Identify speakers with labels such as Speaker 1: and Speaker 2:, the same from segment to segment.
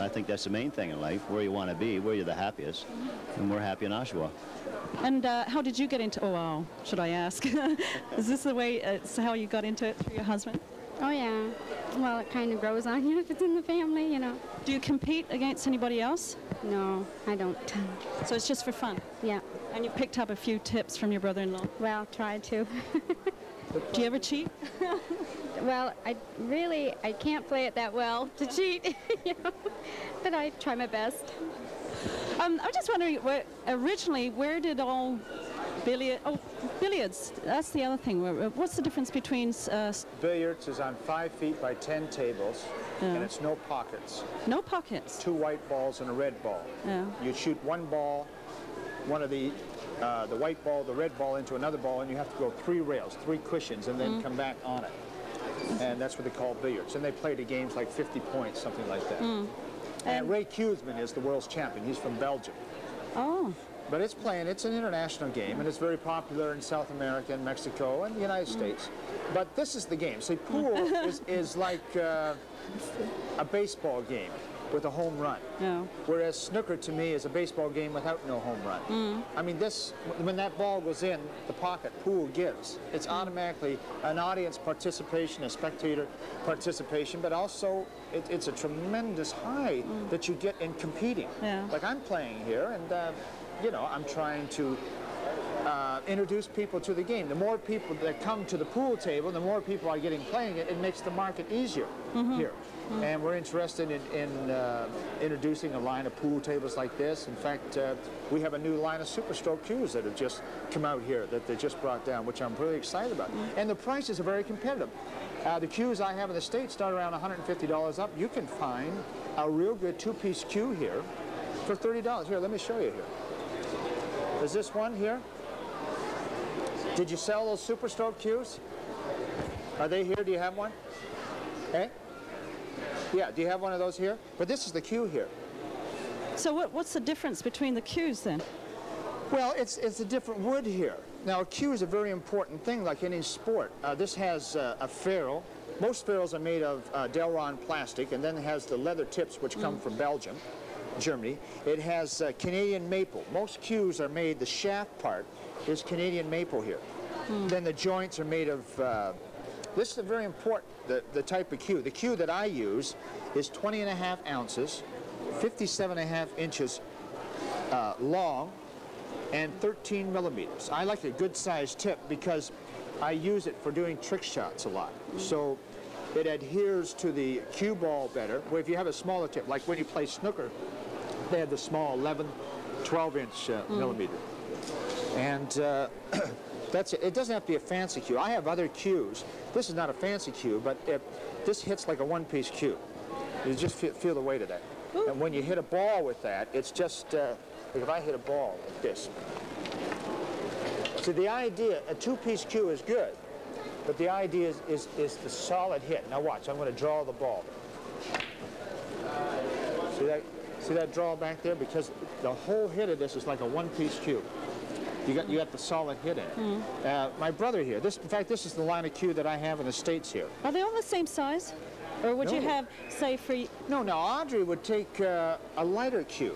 Speaker 1: I think that's the main thing in life, where you want to be, where you're the happiest, and we're happy in Oshawa.
Speaker 2: And how did you get into, oh wow, should I ask? Is this the way, it's how you got into it through your husband?
Speaker 3: Oh yeah, well it kind of grows on you if it's in the family, you know.
Speaker 2: Do you compete against anybody else?
Speaker 3: No, I don't.
Speaker 2: So it's just for fun?
Speaker 3: Yeah.
Speaker 2: And you picked up a few tips from your brother-in-law?
Speaker 3: Well, tried to.
Speaker 2: Do you ever cheat?
Speaker 3: Well, I can't play it that well to cheat, you know, but I try my best.
Speaker 2: I'm just wondering, originally, where did all billiards, that's the other thing. What's the difference between...
Speaker 4: Billiards is on 5 feet by 10 tables, and it's no pockets.
Speaker 2: No pockets?
Speaker 4: 2 white balls and a red ball.
Speaker 2: Yeah.
Speaker 4: You shoot one ball, one of the white ball, the red ball into another ball, and you have to go 3 rails, 3 cushions, and then come back on it. And that's what they call billiards. And they play the games like 50 points, something like that. And Ray Kuesman is the world's champion. He's from Belgium.
Speaker 2: Oh.
Speaker 4: But it's an international game, and it's very popular in South America and Mexico and the United States. But this is the game. See, pool is like a baseball game with a home run.
Speaker 2: Yeah.
Speaker 4: Whereas snooker, to me, is a baseball game without no home run. I mean, when that ball goes in the pocket, pool gives. It's automatically an audience participation, a spectator participation, but also it's a tremendous high that you get in competing.
Speaker 2: Yeah.
Speaker 4: Like I'm playing here, and you know, I'm trying to introduce people to the game. The more people that come to the pool table, the more people are getting playing it. It makes the market easier here. And we're interested in introducing a line of pool tables like this. In fact, we have a new line of Superstroke cues that have just come out here that they just brought down, which I'm really excited about. And the prices are very competitive. The cues I have in the States start around $150 up. You can find a real good 2-piece cue here for $30. Here, let me show you here. Is this one here? Did you sell those Superstroke cues? Are they here? Do you have one? Okay. Yeah, do you have one of those here? But this is the cue here.
Speaker 2: So what's the difference between the cues then?
Speaker 4: Well, it's a different wood here. Now, a cue is a very important thing, like any sport. This has a ferrule. Most ferrules are made of Delron plastic, and then it has the leather tips, which come from Belgium, Germany. It has Canadian maple. Most cues are made, the shaft part is Canadian maple here. Then the joints are made of, this is very important, the type of cue. The cue that I use is 20.5 ounces, 57.5 inches long, and 13 millimeters. I like a good sized tip because I use it for doing trick shots a lot. So it adheres to the cue ball better. Where if you have a smaller tip, like when you play snooker, they have the small 11, 12-inch millimeter. And that's it. It doesn't have to be a fancy cue. I have other cues. This is not a fancy cue, but this hits like a 1-piece cue. You just feel the weight of that. And when you hit a ball with that, it's just, like if I hit a ball like this. So the idea, a 2-piece cue is good, but the idea is the solid hit. Now watch, I'm going to draw the ball. See that draw back there? Because the whole hit of this is like a 1-piece cue. You got the solid hit in it. My brother here, in fact, this is the line of cue that I have in the States here.
Speaker 2: Are they all the same size? Or would you have, say, free...
Speaker 4: No, now Audrey would take a lighter cue.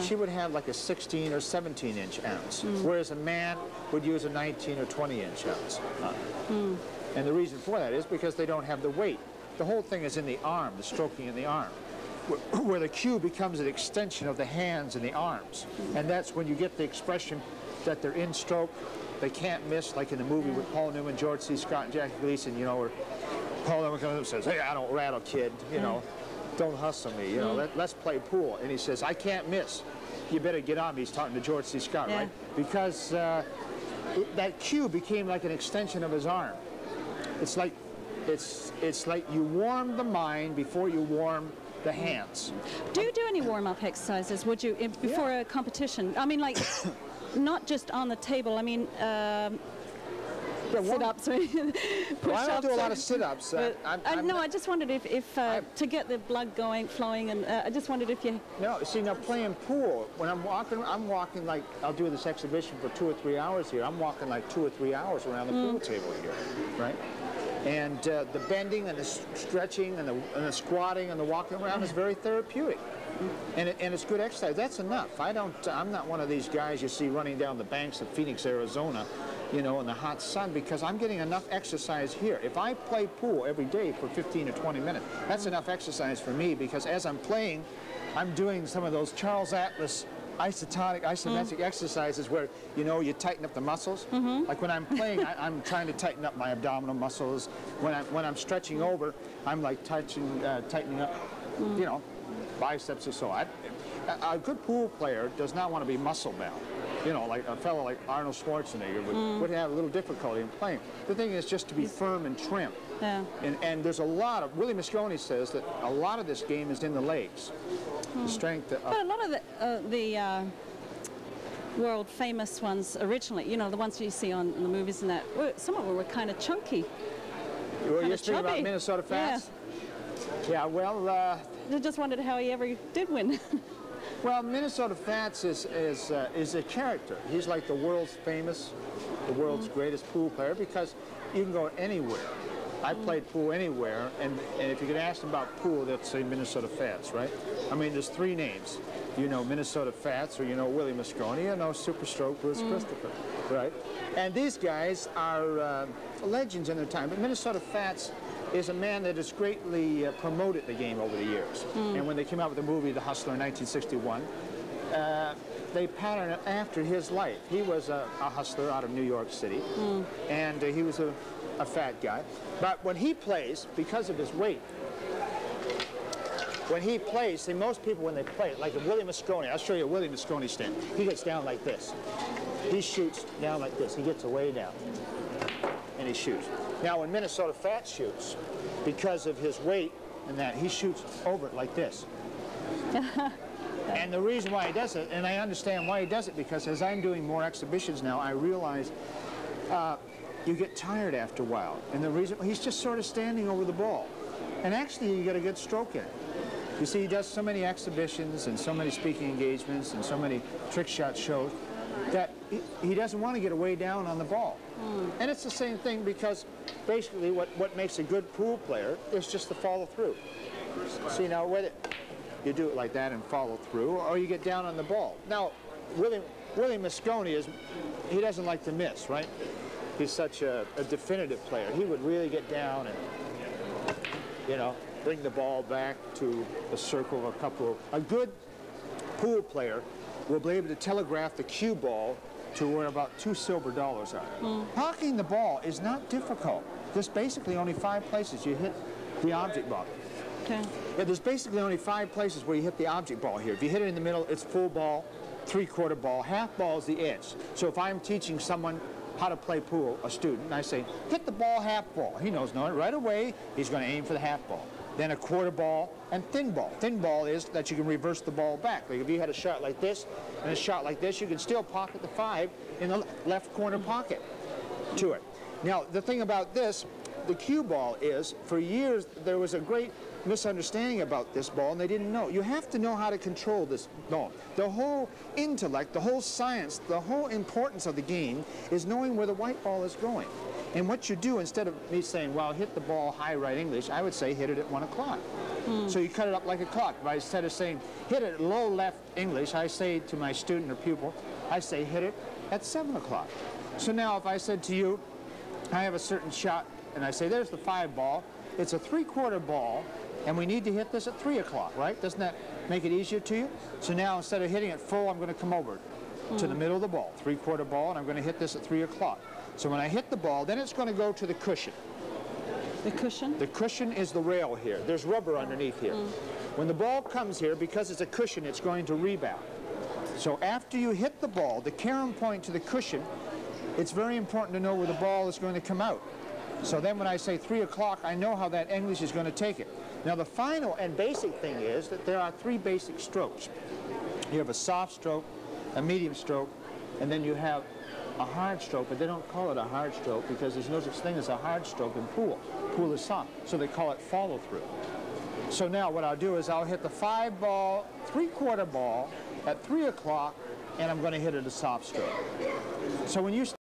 Speaker 4: She would have like a 16 or 17-inch ounce, whereas a man would use a 19 or 20-inch ounce. And the reason for that is because they don't have the weight. The whole thing is in the arm, the stroking in the arm, where the cue becomes an extension of the hands and the arms. And that's when you get the expression that they're in stroke, they can't miss, like in the movie with Paul Newman, George C. Scott, and Jackie Gleason, you know, where Paul Newman comes up and says, hey, I don't rattle, kid, you know, don't hustle me, you know, let's play pool. And he says, I can't miss. You better get on me. He's talking to George C. Scott, right? Because that cue became like an extension of his arm. It's like you warm the mind before you warm the hands.
Speaker 2: Do you do any warm-up exercises, would you, before a competition? I mean, like, not just on the table, I mean, sit-ups.
Speaker 4: Well, I don't do a lot of sit-ups.
Speaker 2: No, I just wondered if to get the blood flowing, and I just wondered if you...
Speaker 4: No, see, now playing pool, when I'm walking like, I'll do this exhibition for 2 or 3 hours here. I'm walking like 2 or 3 hours around the pool table here, right? And the bending and the stretching and the squatting and the walking around is very therapeutic. And it's good exercise. That's enough. I'm not one of these guys you see running down the banks of Phoenix, Arizona, you know, in the hot sun, because I'm getting enough exercise here. If I play pool every day for 15 or 20 minutes, that's enough exercise for me, because as I'm playing, I'm doing some of those Charles Atlas isometric exercises where, you know, you tighten up the muscles. Like when I'm playing, I'm trying to tighten up my abdominal muscles. When I'm stretching over, I'm like tightening up, you know, biceps or so. A good pool player does not want to be muscle bound. You know, like a fellow like Arnold Schwarzenegger would have a little difficulty in playing. The thing is just to be firm and trim.
Speaker 2: Yeah.
Speaker 4: And there's a lot of, Willie Mosconi says that a lot of this game is in the legs. The strength of...
Speaker 2: But a lot of the world famous ones originally, you know, the ones you see on the movies and that, some of them were kind of chunky.
Speaker 4: You're speaking about Minnesota Fats? Yeah, well...
Speaker 2: I just wondered how he ever did win.
Speaker 4: Well, Minnesota Fats is a character. He's like the world's famous, the world's greatest pool player, because you can go anywhere. I played pool anywhere, and if you could ask them about pool, they'd say Minnesota Fats, right? I mean, there's three names. You know Minnesota Fats, or you know Willie Mosconi, you know Superstroke, Bruce Christopher, right? And these guys are legends in their time, but Minnesota Fats is a man that has greatly promoted the game over the years. And when they came out with the movie The Hustler in 1961, they patterned it after his life. He was a hustler out of New York City, and he was a fat guy. But when he plays, because of his weight, when he plays, see, most people when they play, like Willie Mosconi, I'll show you a Willie Mosconi stand. He gets down like this. He shoots down like this. He gets way down, and he shoots. Now, when Minnesota Fat shoots, because of his weight and that, he shoots over it like this. And the reason why he does it, and I understand why he does it, because as I'm doing more exhibitions now, I realize you get tired after a while. And the reason, he's just sort of standing over the ball. And actually, you get a good stroke in it. You see, he does so many exhibitions and so many speaking engagements and so many trick shot shows that he doesn't want to get way down on the ball. And it's the same thing, because basically what makes a good pool player is just to follow through. See, now whether you do it like that and follow through, or you get down on the ball. Now, Willie Mosconi he doesn't like to miss, right? He's such a definitive player. He would really get down and, you know, bring the ball back to a circle of a good pool player will be able to telegraph the cue ball to where about $2 silver are. Parking the ball is not difficult. There's basically only 5 places you hit the object ball.
Speaker 2: Okay.
Speaker 4: Yeah, there's basically only 5 places where you hit the object ball here. If you hit it in the middle, it's full ball, 3/4 ball, half ball is the edge. So if I'm teaching someone how to play pool, a student, I say, hit the ball half ball. He knows, no, right away, he's going to aim for the half ball. Then a 1/4 ball and thin ball. Thin ball is that you can reverse the ball back. Like if you had a shot like this and a shot like this, you can still pocket the 5 in the left corner pocket to it. Now, the thing about this, the cue ball is, for years, there was a great misunderstanding about this ball, and they didn't know. You have to know how to control this ball. The whole intellect, the whole science, the whole importance of the game is knowing where the white ball is going. And what you do, instead of me saying, well, hit the ball high right English, I would say hit it at 1 o'clock. So you cut it up like a clock. But instead of saying hit it at low left English, I say to my student or pupil, I say hit it at 7 o'clock. So now if I said to you, I have a certain shot, and I say there's the 5 ball, it's a 3/4 ball, and we need to hit this at 3 o'clock, right? Doesn't that make it easier to you? So now instead of hitting it full, I'm going to come over to the middle of the ball, 3/4 ball, and I'm going to hit this at 3 o'clock. So when I hit the ball, then it's going to go to the cushion.
Speaker 2: The cushion?
Speaker 4: The cushion is the rail here. There's rubber underneath here. When the ball comes here, because it's a cushion, it's going to rebound. So after you hit the ball, the carom point to the cushion, it's very important to know where the ball is going to come out. So then when I say 3 o'clock, I know how that English is going to take it. Now the final and basic thing is that there are 3 basic strokes. You have a soft stroke, a medium stroke, and then you have a hard stroke, but they don't call it a hard stroke because there's no such thing as a hard stroke in pool. Pool is soft, so they call it follow through. So now what I'll do is I'll hit the 5 ball, 3/4 ball at 3 o'clock, and I'm going to hit it a soft stroke. So when you